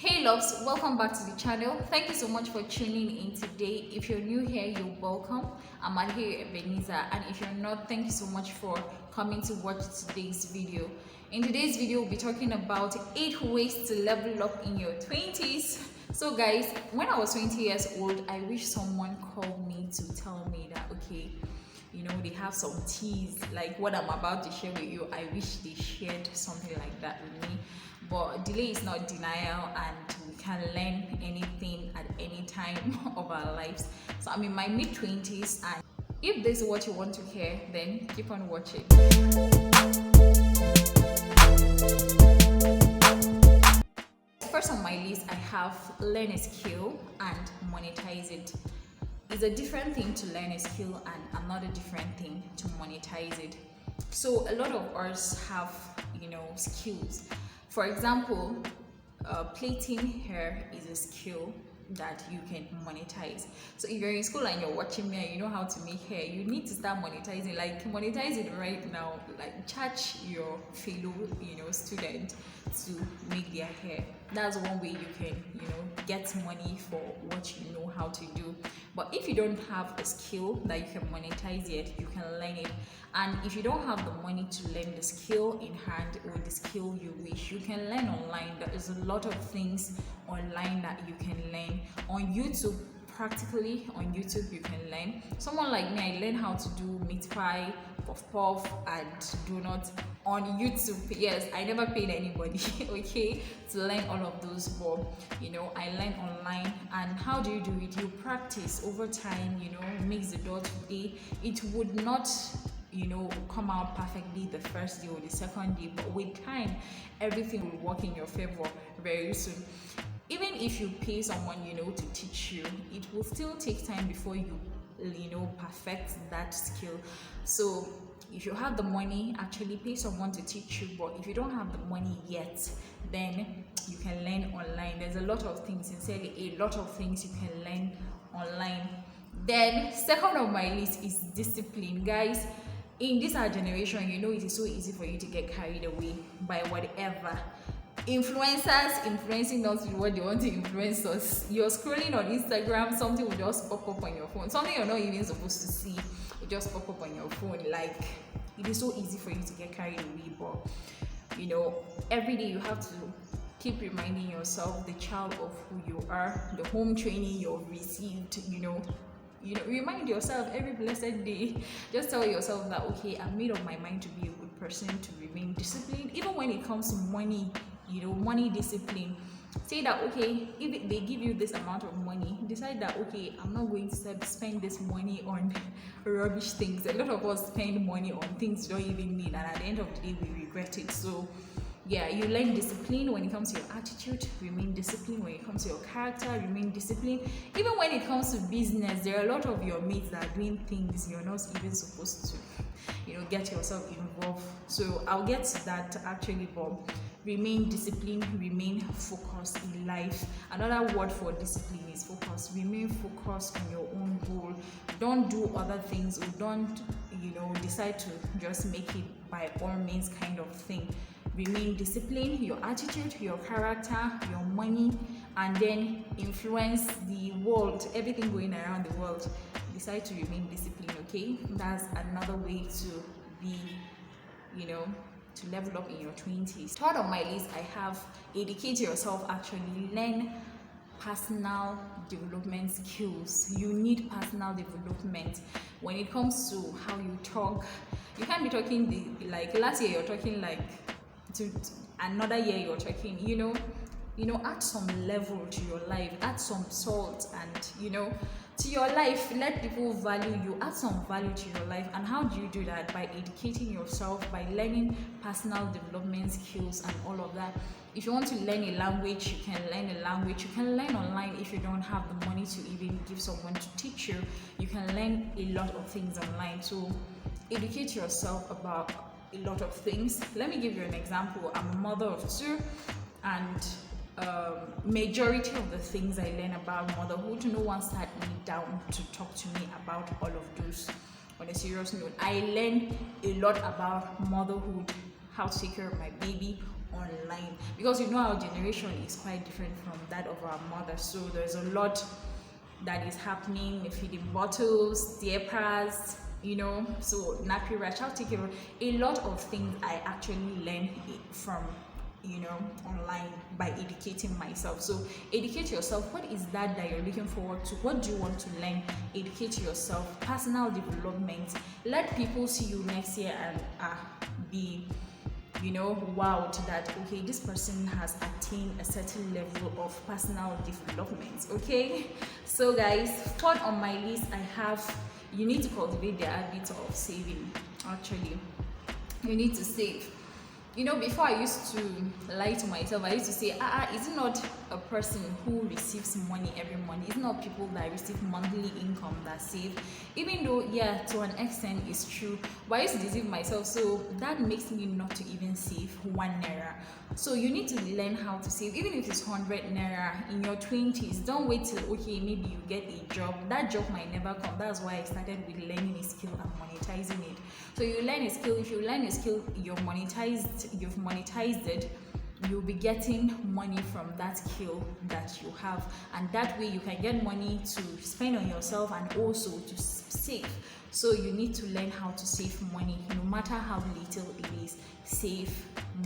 Hey loves, welcome back to the channel. Thank you so much for tuning in today. If you're new here, you're welcome. I'm Adhe Ebenezer, and if you're not, thank you so much for coming to watch today's video. In today's video, we'll be talking about 8 ways to level up in your 20s. So guys, when I was 20 years old, I wish someone called me to tell me that okay, they have some teas like what I'm about to share with you. I wish they shared something like that with me, but delay is not denial, and we can learn anything at any time of our lives. So I'm in my mid-20s, and if this is what you want to hear, then keep on watching. First on my list, I have learn a skill and monetize it. It's a different thing to learn a skill and another different thing to monetize it. So a lot of us have skills. For example, plaiting hair is a skill that you can monetize. So if you're in school and you're watching me and you know how to make hair, you need to start monetizing. Like monetize it right now. Like charge your fellow student to make their hair. That's one way you can get money for what you know how to do. But if you don't have a skill that you can monetize yet, you can learn it. And if you don't have the money to learn the skill in hand or the skill you wish, you can learn online. There is a lot of things online that you can learn. On YouTube, practically on YouTube you can learn. Someone like me, I learned how to do meat pie, puff puff and donut on YouTube. Yes, I never paid anybody okay to learn all of those, but I learned online. And how do you do it? You practice over time, mix the dough today. It would not come out perfectly the first day or the second day, but with time everything will work in your favor very soon. Even if you pay someone to teach you, it will still take time before you perfect that skill. So if you have the money, actually pay someone to teach you. But if you don't have the money yet, then you can learn online. There's a lot of things, sincerely a lot of things you can learn online. Then second on my list is discipline. Guys, in this our generation, it is so easy for you to get carried away by whatever influencers influencing us with what they want to influence us. You're scrolling on Instagram, something will just pop up on your phone, something you're not even supposed to see will just pop up on your phone. Like, it is so easy for you to get carried away. But every day you have to keep reminding yourself the child of who you are, the home training you've received. Remind yourself every blessed day. Just tell yourself that okay, I've made up my mind to be a good person, to remain disciplined. Even when it comes to money, money discipline. Say that okay, if they give you this amount of money, decide that okay, I'm not going to spend this money on rubbish things. A lot of us spend money on things you don't even need, and at the end of the day we regret it. So yeah, you learn discipline when it comes to your attitude, remain disciplined. When it comes to your character, remain disciplined. Even when it comes to business, there are a lot of your mates that are doing things you're not even supposed to get yourself involved. So I'll get to that actually, but remain disciplined, remain focused in life. Another word for discipline is focus. Remain focused on your own goal. Don't do other things, or don't decide to just make it by all means kind of thing. Remain disciplined, your attitude, your character, your money, and then influence the world, everything going around the world. Decide to remain disciplined, okay? That's another way to be, to level up in your 20s. Third on my list, I have educate yourself. Actually learn personal development skills. You need personal development when it comes to how you talk. You can't be talking like last year you're talking like to another year you're talking, add some level to your life, add some salt and to your life. Let people value you, add some value to your life. And how do you do that? By educating yourself, by learning personal development skills and all of that. If you want to learn a language, you can learn a language. You can learn online. If you don't have the money to even give someone to teach you, you can learn a lot of things online. So educate yourself about a lot of things. Let me give you an example. I'm a mother of 2, and majority of the things I learn about motherhood, no one sat me down to talk to me about all of those. On a serious note, I learned a lot about motherhood, how to take care of my baby, online, because you know our generation is quite different from that of our mother. So there's a lot that is happening, feeding bottles, diapers, so nappy rash, how to take care of a lot of things. I actually learned from online by educating myself. So educate yourself. What is that you're looking forward to? What do you want to learn? Educate yourself. Personal development. Let people see you next year and be wowed that okay, this person has attained a certain level of personal development. Okay, so guys, third on my list, I have, you need to cultivate the habit of saving. Actually, you need to save. Before I used to lie to myself. I used to say, is it not a person who receives money every month? Is it not people that receive monthly income that save? Even though, yeah, to an extent it's true, but I used to deceive myself. So that makes me not to even save 1 naira. So you need to learn how to save, even if it's 100 naira in your 20s. Don't wait till, okay, maybe you get a job. That job might never come. That's why I started with learning a skill and monetizing it. So you learn a skill. If you learn a skill, you've monetized it, you'll be getting money from that skill that you have, and that way you can get money to spend on yourself and also to save. So you need to learn how to save money, no matter how little it is. Save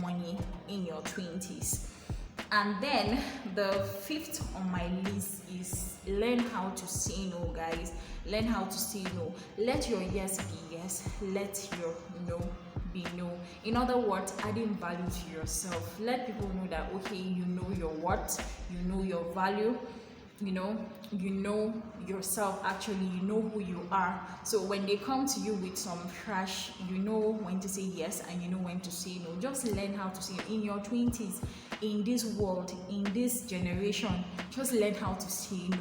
money in your 20s. And then the fifth on my list is learn how to say no, guys. Learn how to say no. Let your yes be yes, let your no be no. In other words, adding value to yourself. Let people know that okay, you know your worth, you know your value, you know yourself. Actually, you know who you are. So when they come to you with some trash, you know when to say yes and you know when to say no. Just learn how to say in your 20s, in this world, in this generation. Just learn how to say no.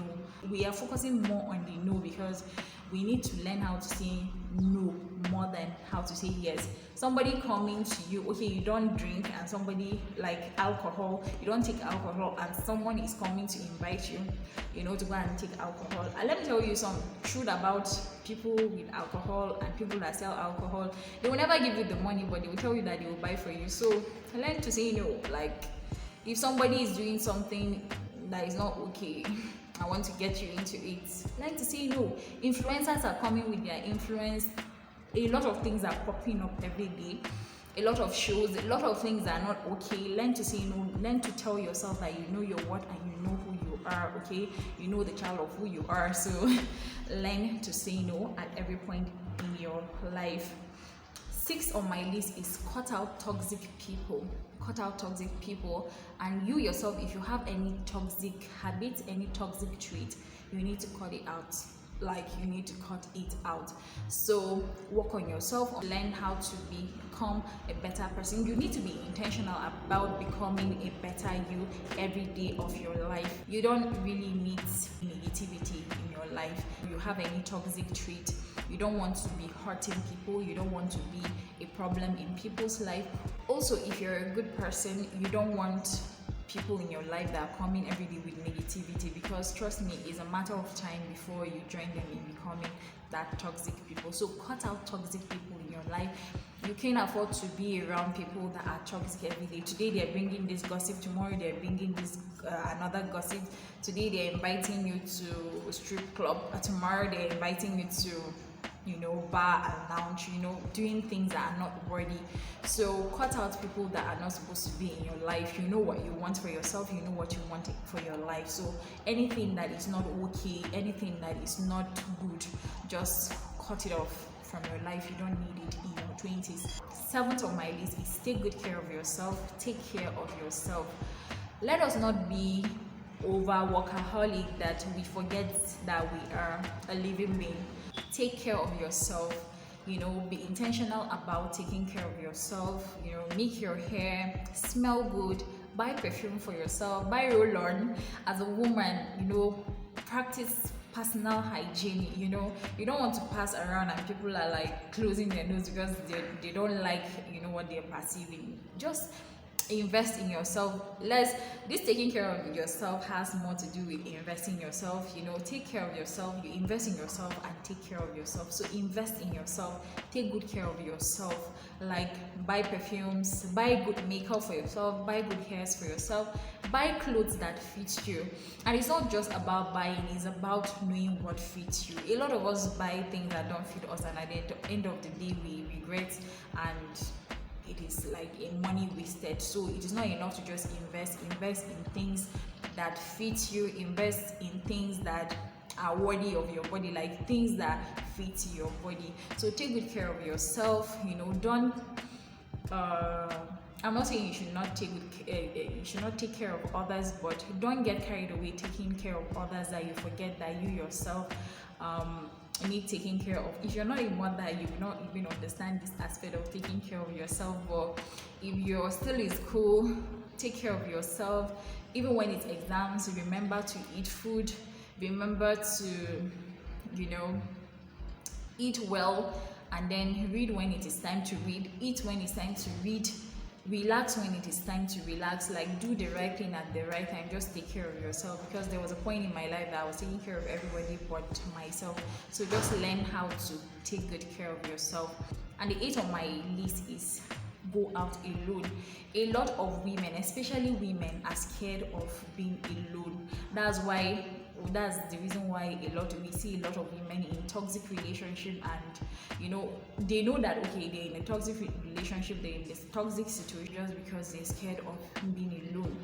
We are focusing more on the no because we need to learn how to say no more than how to say yes. Somebody coming to you, okay, you don't drink, and somebody like alcohol, you don't take alcohol, and someone is coming to invite you, to go and take alcohol. And let me tell you some truth about people with alcohol and people that sell alcohol. They will never give you the money, but they will tell you that they will buy for you. So learn to say no. Like if somebody is doing something that is not okay, I want to get you into it, learn to say no. Influencers are coming with their influence. A lot of things are popping up every day. A lot of shows, a lot of things are not okay. Learn to say no. Learn to tell yourself that you know your worth and you know who you are, okay? You know the child of who you are. So learn to say no at every point in your life. 6 on my list is cut out toxic people. Cut out toxic people. And you yourself, if you have any toxic habits, any toxic trait, you need to cut it out. Like you need to cut it out. So work on yourself, learn how to become a better person. You need to be intentional about becoming a better you every day of your life. You don't really need negativity in your life. You have any toxic trait, you don't want to be hurting people, you don't want to be a problem in people's life. Also, if you're a good person, you don't want people in your life that are coming every day with negativity, because trust me, it's a matter of time before you join them in becoming that toxic people. So cut out toxic people in your life. You can't afford to be around people that are toxic every day. Today they're bringing this gossip, tomorrow they're bringing this another gossip. Today they're inviting you to a strip club, tomorrow they're inviting you to bar and lounge, doing things that are not worthy. So cut out people that are not supposed to be in your life. You know what you want for yourself, you know what you want for your life. So anything that is not okay, anything that is not good, just cut it off from your life. You don't need it in your 20s. 7th on my list is take good care of yourself. Take care of yourself. Let us not be over workaholic that we forget that we are a living being. Take care of yourself, be intentional about taking care of yourself. Make your hair smell good, buy perfume for yourself, buy roll-on. As a woman, practice personal hygiene. You don't want to pass around and people are like closing their nose because they don't like what they're perceiving. Just invest in yourself. This taking care of yourself has more to do with investing in yourself. You know, take care of yourself, you invest in yourself and take care of yourself. So invest in yourself, take good care of yourself, like buy perfumes, buy good makeup for yourself, buy good hairs for yourself, buy clothes that fit you. And it's not just about buying, it's about knowing what fits you. A lot of us buy things that don't fit us, and at the end of the day we regret, and it is like a money wasted. So it is not enough to just invest in things that fit you, invest in things that are worthy of your body, like things that fit your body. So take good care of yourself. You know, don't I'm not saying you should not take care of others, but don't get carried away taking care of others that you forget that you yourself need taking care of. If you're not a mother, you will not even understand this aspect of taking care of yourself. But if you're still in school, take care of yourself. Even when it's exams, remember to eat food, remember to, you know, eat well, and then read when it is time to read, eat when it's time to read, relax when it is time to relax. Like, do the right thing at the right time. Just take care of yourself, because there was a point in my life that I was taking care of everybody but myself. So just learn how to take good care of yourself. And the 8th on my list is go out alone. A lot of women, especially women, are scared of being alone. That's the reason why we see a lot of women in toxic relationship, and you know, they know that okay, they're in a toxic relationship, they're in this toxic situation just because they're scared of being alone.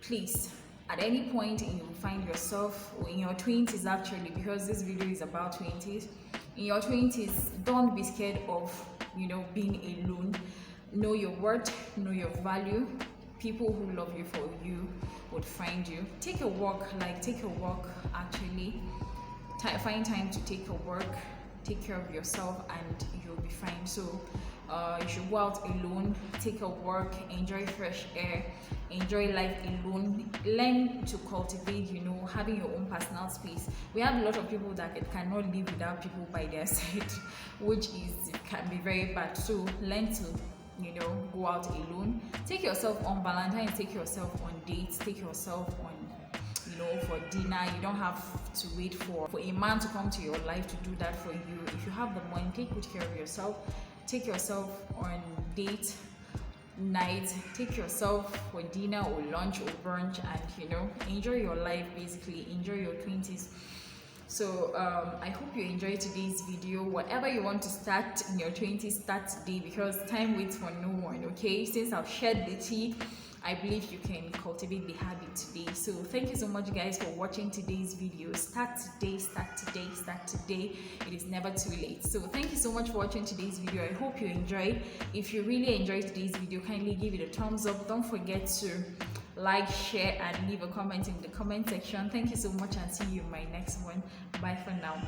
Please, at any point you find yourself, or in your 20s actually, because this video is about 20s, in your 20s, don't be scared of, you know, being alone. Know your worth, know your value. People who love you for you would find you. Take a walk actually. Find time to take a walk, take care of yourself, and you'll be fine. So you should go out alone, take a walk, enjoy fresh air, enjoy life alone. Learn to cultivate, you know, having your own personal space. We have a lot of people that cannot live without people by their side, which can be very bad. So learn to, you know, go out alone. Take yourself on Valentine's, take yourself on dates, take yourself on, you know, for dinner. You don't have to wait for a man to come to your life to do that for you. If you have the money, take good care of yourself. Take yourself on date night, take yourself for dinner or lunch or brunch, and you know, enjoy your life. Basically enjoy your 20s. So I hope you enjoyed today's video. Whatever you want to start in your 20s, start today, because time waits for no one. Okay, since I've shared the tea, I believe you can cultivate the habit today. So thank you so much guys for watching today's video. Start today, start today, start today. It is never too late. So thank you so much for watching today's video. I hope you enjoyed. If you really enjoyed today's video, kindly give it a thumbs up. Don't forget to like, share, and leave a comment in the comment section. Thank you so much, and see you in my next one. Bye for now.